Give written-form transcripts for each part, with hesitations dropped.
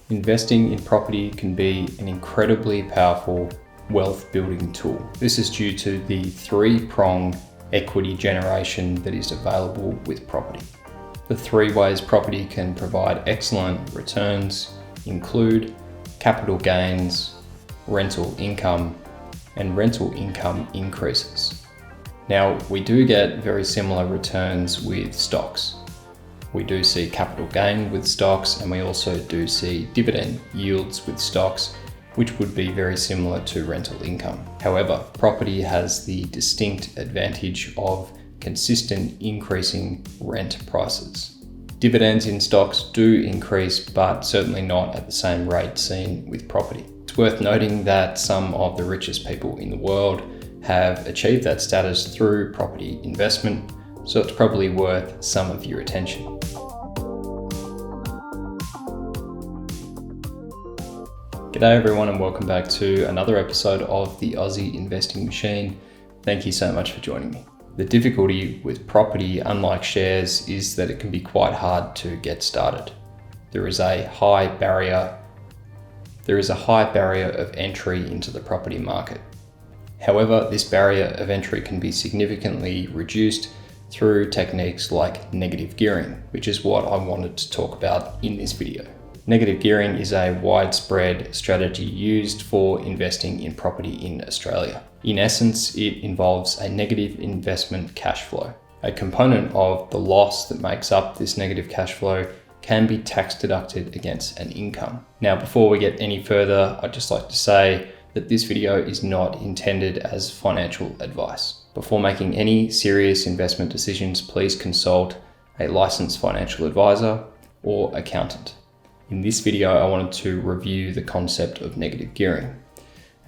Investing in property can be an incredibly powerful wealth building tool. This is due to the three-pronged equity generation that is available with property. The three ways property can provide excellent returns include capital gains, rental income, and rental income increases. Now, we do get very similar returns with stocks. We do see capital gain with stocks, and we also do see dividend yields with stocks, which would be very similar to rental income. However, property has the distinct advantage of consistent increasing rent prices. Dividends in stocks do increase, but certainly not at the same rate seen with property. It's worth noting that some of the richest people in the world have achieved that status through property investment, so it's probably worth some of your attention. G'day everyone, and welcome back to another episode of the Aussie Investing Machine. Thank you so much for joining me. The difficulty with property, unlike shares, is that it can be quite hard to get started. There is a high barrier of entry into the property market. However, this barrier of entry can be significantly reduced through techniques like negative gearing, which is what I wanted to talk about in this video. Negative gearing is a widespread strategy used for investing in property in Australia. In essence, it involves a negative investment cash flow. A component of the loss that makes up this negative cash flow can be tax deducted against an income. Now, before we get any further, I'd just like to say that this video is not intended as financial advice. Before making any serious investment decisions, please consult a licensed financial advisor or accountant. In this video, I wanted to review the concept of negative gearing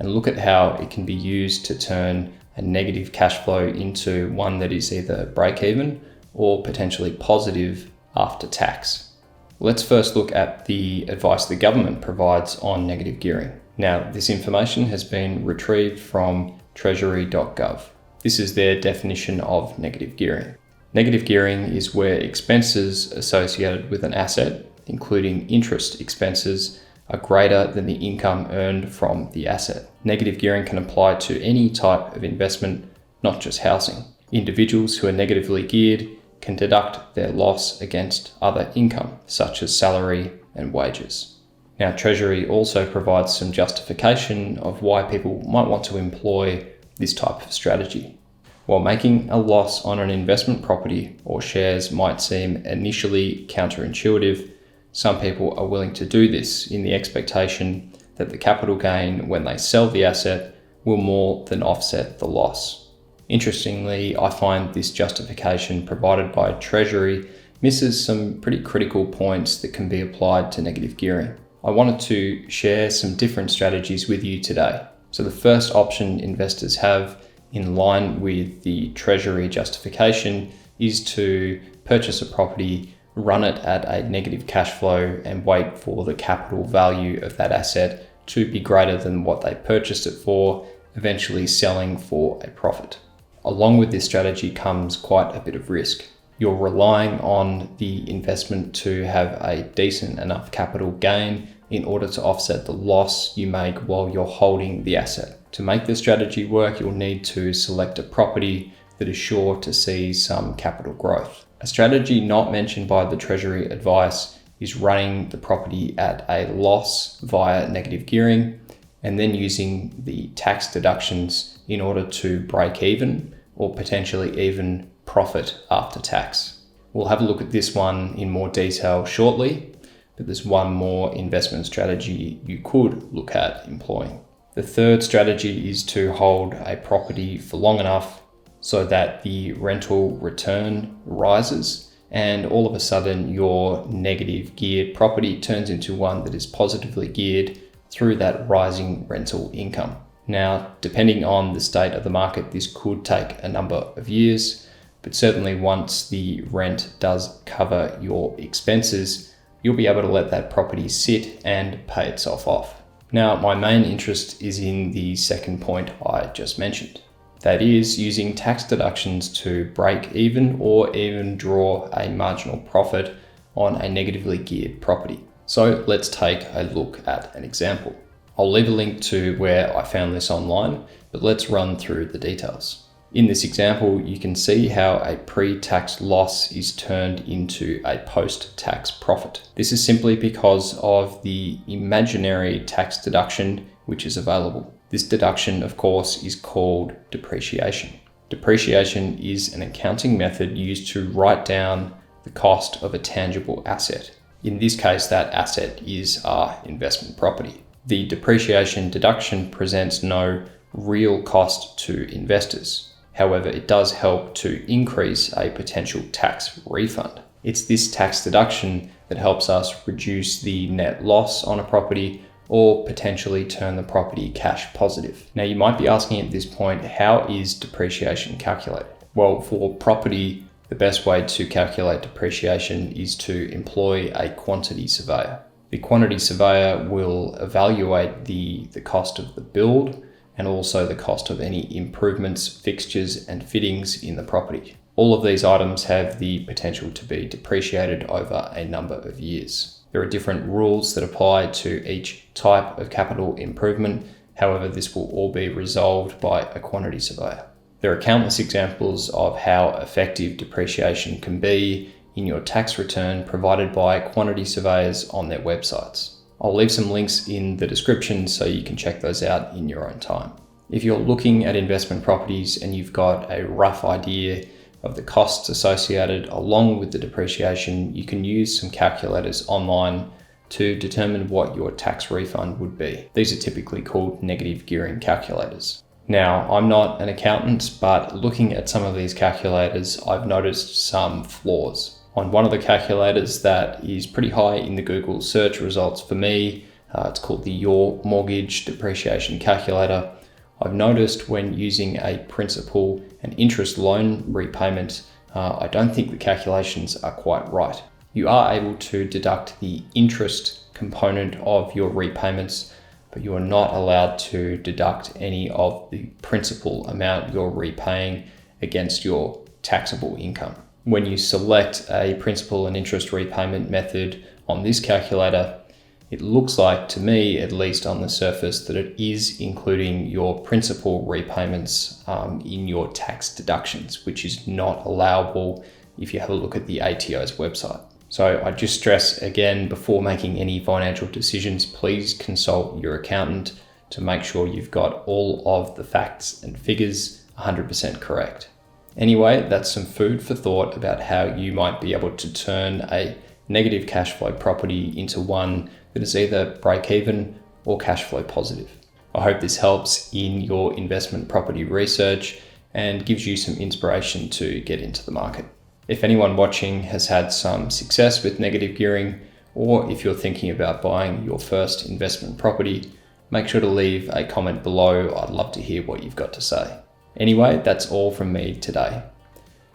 and look at how it can be used to turn a negative cash flow into one that is either break even or potentially positive after tax. Let's first look at the advice the government provides on negative gearing. Now, this information has been retrieved from treasury.gov. This is their definition of negative gearing. Negative gearing is where expenses associated with an asset, including interest expenses, are greater than the income earned from the asset. Negative gearing can apply to any type of investment, not just housing. Individuals who are negatively geared can deduct their loss against other income, such as salary and wages. Now, Treasury also provides some justification of why people might want to employ this type of strategy. While making a loss on an investment property or shares might seem initially counterintuitive, some people are willing to do this in the expectation that the capital gain when they sell the asset will more than offset the loss. Interestingly, I find this justification provided by Treasury misses some pretty critical points that can be applied to negative gearing. I wanted to share some different strategies with you today. So the first option investors have, in line with the Treasury justification, is to purchase a property, run it at a negative cash flow, and wait for the capital value of that asset to be greater than what they purchased it for, eventually selling for a profit. Along with this strategy comes quite a bit of risk. You're relying on the investment to have a decent enough capital gain in order to offset the loss you make while you're holding the asset. To make this strategy work, you'll need to select a property that is sure to see some capital growth. A strategy not mentioned by the Treasury advice is running the property at a loss via negative gearing and then using the tax deductions in order to break even or potentially even profit after tax. We'll have a look at this one in more detail shortly, but there's one more investment strategy you could look at employing. The third strategy is to hold a property for long enough so that the rental return rises and all of a sudden your negative geared property turns into one that is positively geared through that rising rental income. Now, depending on the state of the market, this could take a number of years, but certainly once the rent does cover your expenses, you'll be able to let that property sit and pay itself off. Now, my main interest is in the second point I just mentioned. That is using tax deductions to break even or even draw a marginal profit on a negatively geared property. So let's take a look at an example. I'll leave a link to where I found this online, but let's run through the details. In this example, you can see how a pre-tax loss is turned into a post-tax profit. This is simply because of the imaginary tax deduction which is available. This deduction, of course, is called depreciation. Depreciation is an accounting method used to write down the cost of a tangible asset. In this case, that asset is our investment property. The depreciation deduction presents no real cost to investors. However, it does help to increase a potential tax refund. It's this tax deduction that helps us reduce the net loss on a property or potentially turn the property cash positive. Now, you might be asking at this point, how is depreciation calculated? Well, for property, the best way to calculate depreciation is to employ a quantity surveyor. The quantity surveyor will evaluate the cost of the build and also the cost of any improvements, fixtures, and fittings in the property. All of these items have the potential to be depreciated over a number of years. There are different rules that apply to each type of capital improvement. However, this will all be resolved by a quantity surveyor. There are countless examples of how effective depreciation can be in your tax return provided by quantity surveyors on their websites. I'll leave some links in the description so you can check those out in your own time. If you're looking at investment properties and you've got a rough idea of the costs associated along with the depreciation, you can use some calculators online to determine what your tax refund would be. These are typically called negative gearing calculators. Now, I'm not an accountant, but looking at some of these calculators, I've noticed some flaws. On one of the calculators that is pretty high in the Google search results for me, it's called the Your Mortgage Depreciation Calculator. I've noticed when using a principal and interest loan repayment, I don't think the calculations are quite right. You are able to deduct the interest component of your repayments, but you are not allowed to deduct any of the principal amount you're repaying against your taxable income. When you select a principal and interest repayment method on this calculator, it looks like, to me, at least on the surface, that it is including your principal repayments in your tax deductions, which is not allowable if you have a look at the ATO's website. So I just stress again, before making any financial decisions, please consult your accountant to make sure you've got all of the facts and figures 100% correct. Anyway, that's some food for thought about how you might be able to turn a negative cash flow property into one that is either break even or cash flow positive. I hope this helps in your investment property research and gives you some inspiration to get into the market. If anyone watching has had some success with negative gearing, or if you're thinking about buying your first investment property, make sure to leave a comment below. I'd love to hear what you've got to say. Anyway, that's all from me today.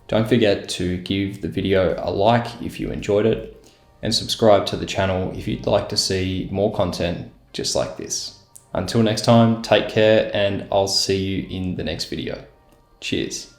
Don't forget to give the video a like if you enjoyed it, and subscribe to the channel if you'd like to see more content just like this. Until next time, take care, and I'll see you in the next video. Cheers.